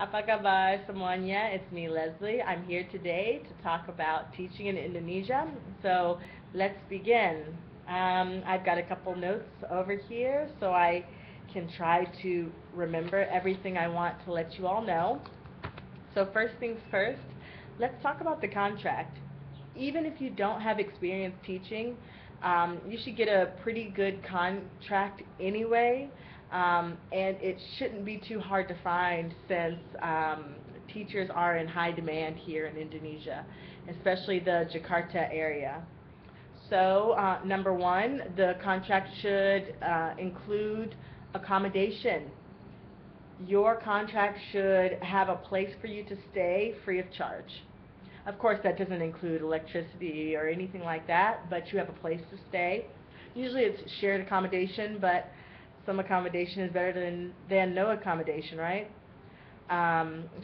Apa kabar semuanya? It's me, Leslie. I'm here today to talk about teaching in Indonesia. So let's begin. I've got a couple notes over here so I can try to remember everything I want to let you all know. So first things first, let's talk about the contract. Even if you don't have experience teaching, you should get a pretty good contract anyway, and it shouldn't be too hard to find since teachers are in high demand here in Indonesia, especially the Jakarta area. So, number one, the contract should include accommodation. Your contract should have a place for you to stay free of charge. Of course, that doesn't include electricity or anything like that, but you have a place to stay. Usually it's shared accommodation, but some accommodation is better than no accommodation, right?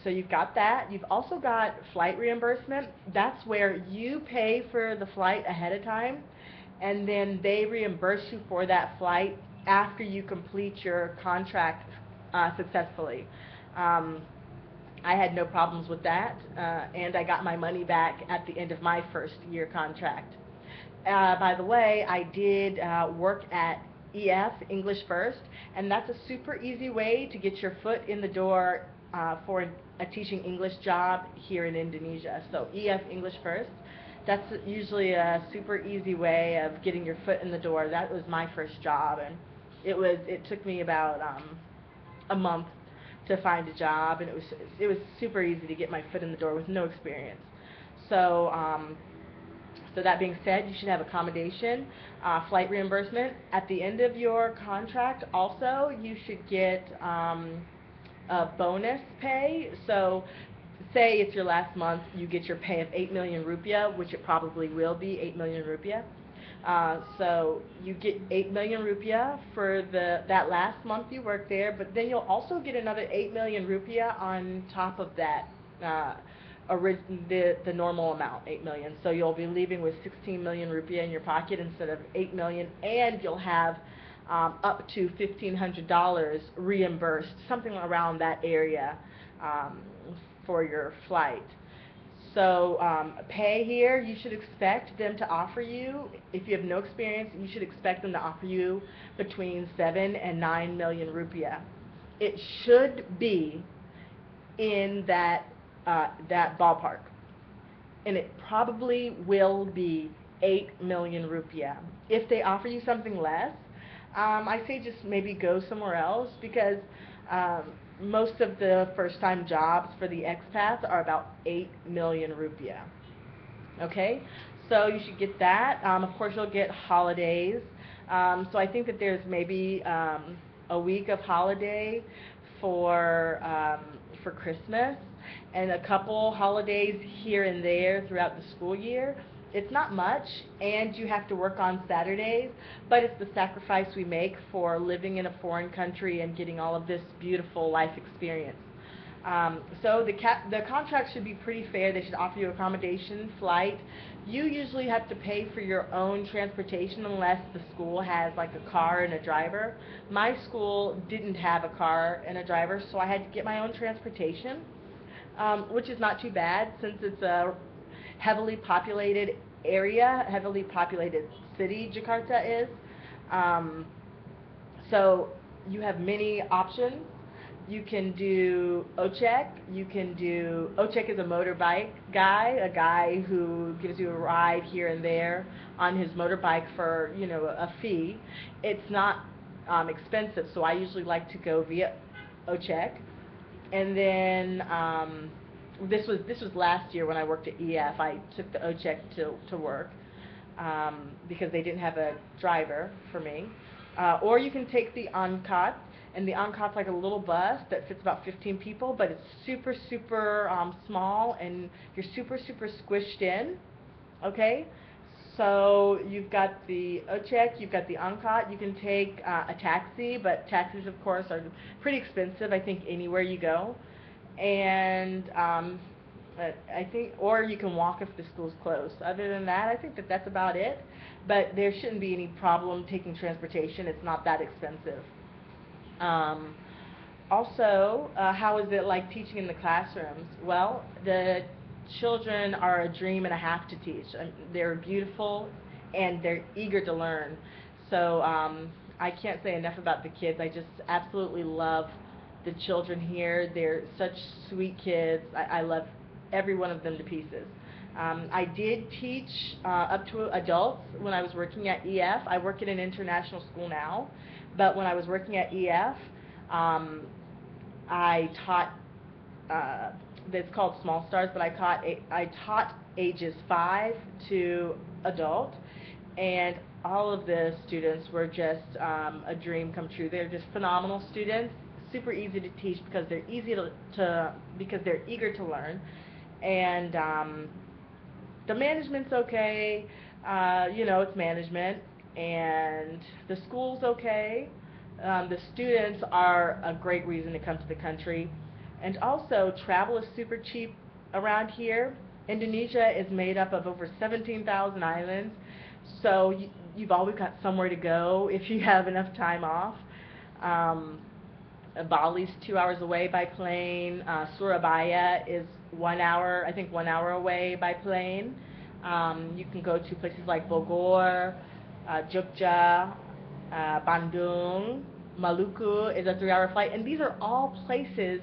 So you've got that. You've also got flight reimbursement. That's where you pay for the flight ahead of time, and then they reimburse you for that flight after you complete your contract successfully. Um, I had no problems with that, and I got my money back at the end of my first year contract. By the way, I did work at EF, English First, and that's a super easy way to get your foot in the door for a teaching English job here in Indonesia. So EF, English First, that's usually a super easy way of getting your foot in the door. That was my first job, and it took me about a month to find a job, and it was super easy to get my foot in the door with no experience. So so that being said, you should have accommodation, flight reimbursement. At the end of your contract, also, you should get a bonus pay. So say it's your last month, you get your pay of 8 million rupiah, which it probably will be 8 million rupiah. So you get 8 million rupiah for that last month you work there, but then you'll also get another 8 million rupiah on top of that, the normal amount, 8 million. So you'll be leaving with 16 million rupiah in your pocket instead of 8 million, and you'll have up to $1,500 reimbursed, something around that area, um, for your flight. So pay here, you should expect them to offer you, if you have no experience, you should expect them to offer you between 7 and 9 million rupiah. It should be in that ballpark, and it probably will be 8 million rupiah. If they offer you something less, I say just maybe go somewhere else, because um, most of the first-time jobs for the expats are about 8 million rupiah. Okay, so you should get that. Of course, you'll get holidays. So I think that there's maybe a week of holiday for Christmas, and a couple holidays here and there throughout the school year. It's not much, and you have to work on Saturdays, but it's the sacrifice we make for living in a foreign country and getting all of this beautiful life experience. So the contract should be pretty fair. They should offer you accommodation, flight. You usually have to pay for your own transportation unless the school has like a car and a driver. My school didn't have a car and a driver, so I had to get my own transportation, which is not too bad since it's a heavily populated area, heavily populated city, Jakarta is. Um, so you have many options. You can do Ocek. Ocek is a motorbike guy, a guy who gives you a ride here and there on his motorbike for, a fee. It's not expensive, so I usually like to go via Ocek. And then this was last year when I worked at EF. I took the Ocek to work because they didn't have a driver for me. Or you can take the Angkat, and the Angkat's like a little bus that fits about 15 people, but it's super, super small, and you're super, super squished in, okay? So you've got the Ocek, you've got the Angkat. You can take a taxi, but taxis, of course, are pretty expensive, I think, anywhere you go. And I think, or you can walk if the school's closed. Other than that, I think that that's about it. But there shouldn't be any problem taking transportation. It's not that expensive. Um, Also, how is it like teaching in the classrooms? Well, the children are a dream and a half to teach. They're beautiful and they're eager to learn. So I can't say enough about the kids. I just absolutely love the children here. They're such sweet kids. I love every one of them to pieces. I did teach up to adults when I was working at EF. I work in an international school now, but when I was working at EF, um, I taught, it's called Small Stars, but I taught ages 5 to adult, and all of the students were just a dream come true. They're just phenomenal students, super easy to teach because they're because they're eager to learn, and the management's okay. It's management, and the school's okay. The students are a great reason to come to the country. And also, travel is super cheap around here. Indonesia is made up of over 17,000 islands, so you've always got somewhere to go if you have enough time off. Um, Bali's 2 hours away by plane. Surabaya is 1 hour, I think 1 hour away by plane. You can go to places like Bogor, Jogja, Bandung, Maluku is a 3 hour flight, and these are all places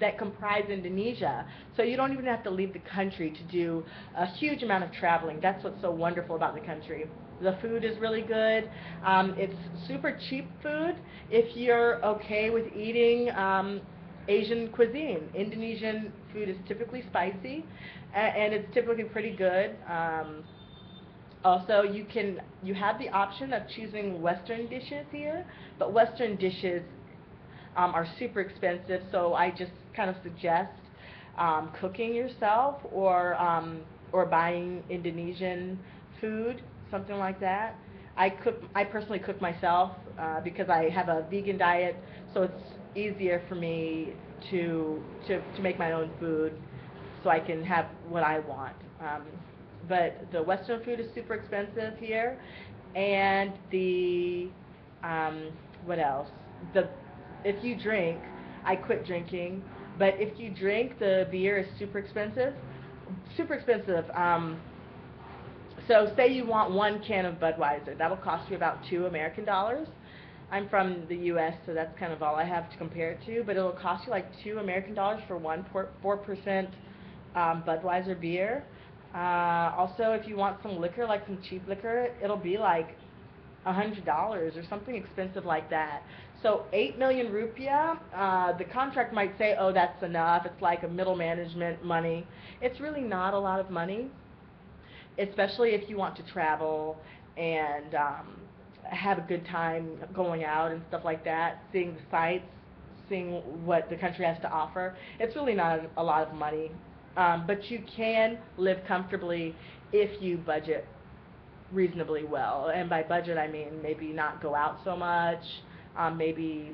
that comprise Indonesia. So you don't even have to leave the country to do a huge amount of traveling. That's what's so wonderful about the country. The food is really good. It's super cheap food if you're okay with eating Asian cuisine. Indonesian food is typically spicy, and it's typically pretty good. Also, you have the option of choosing Western dishes here, but Western dishes are super expensive, so I just kind of suggest cooking yourself or buying Indonesian food, something like that. I personally cook myself because I have a vegan diet, so it's easier for me to make my own food so I can have what I want. But the Western food is super expensive here, and what else? The If you drink, I quit drinking, but if you drink, the beer is super expensive. Super expensive. So say you want 1 can of Budweiser, that'll cost you about $2 American. I'm from the U.S., so that's kind of all I have to compare it to, but it'll cost you like $2 American for 4% Budweiser beer. Also, if you want some liquor, like some cheap liquor, it'll be like $100 or something expensive like that. So 8 million rupiah, the contract might say, oh, that's enough. It's like a middle management money. It's really not a lot of money, especially if you want to travel and have a good time going out and stuff like that, seeing the sights, seeing what the country has to offer. It's really not a lot of money, but you can live comfortably if you budget reasonably well. And by budget, I mean maybe not go out so much, maybe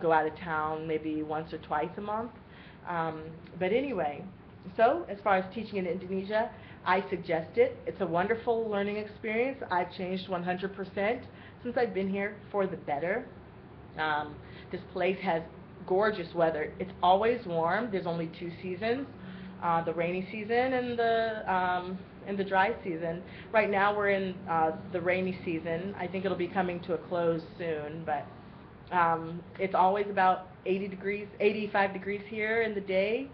go out of town maybe once or twice a month. But anyway, so as far as teaching in Indonesia, I suggest it. It's a wonderful learning experience. I've changed 100% since I've been here for the better. This place has gorgeous weather. It's always warm. There's only 2 seasons, the rainy season and the dry season. Right now we're in the rainy season. I think it'll be coming to a close soon, but it's always about 80 degrees, 85 degrees here in the day,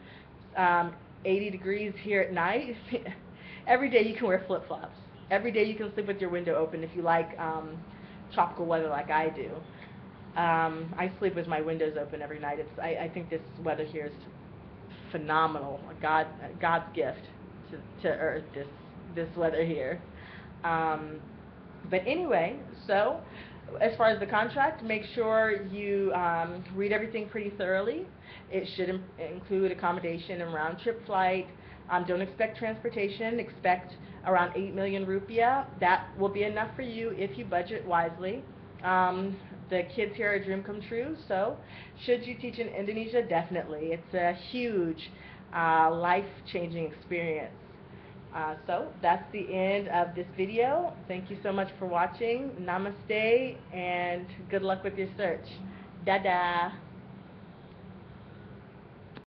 80 degrees here at night. Every day you can wear flip-flops. Every day you can sleep with your window open if you like tropical weather like I do. I sleep with my windows open every night. I think this weather here is phenomenal. God's gift to Earth. This weather here. But anyway, so as far as the contract, make sure you read everything pretty thoroughly. It should include accommodation and round-trip flight. Don't expect transportation. Expect around 8 million rupiah. That will be enough for you if you budget wisely. The kids here are a dream come true, so should you teach in Indonesia? Definitely. It's a huge life-changing experience. So that's the end of this video. Thank you so much for watching. Namaste, and good luck with your search. Dadah.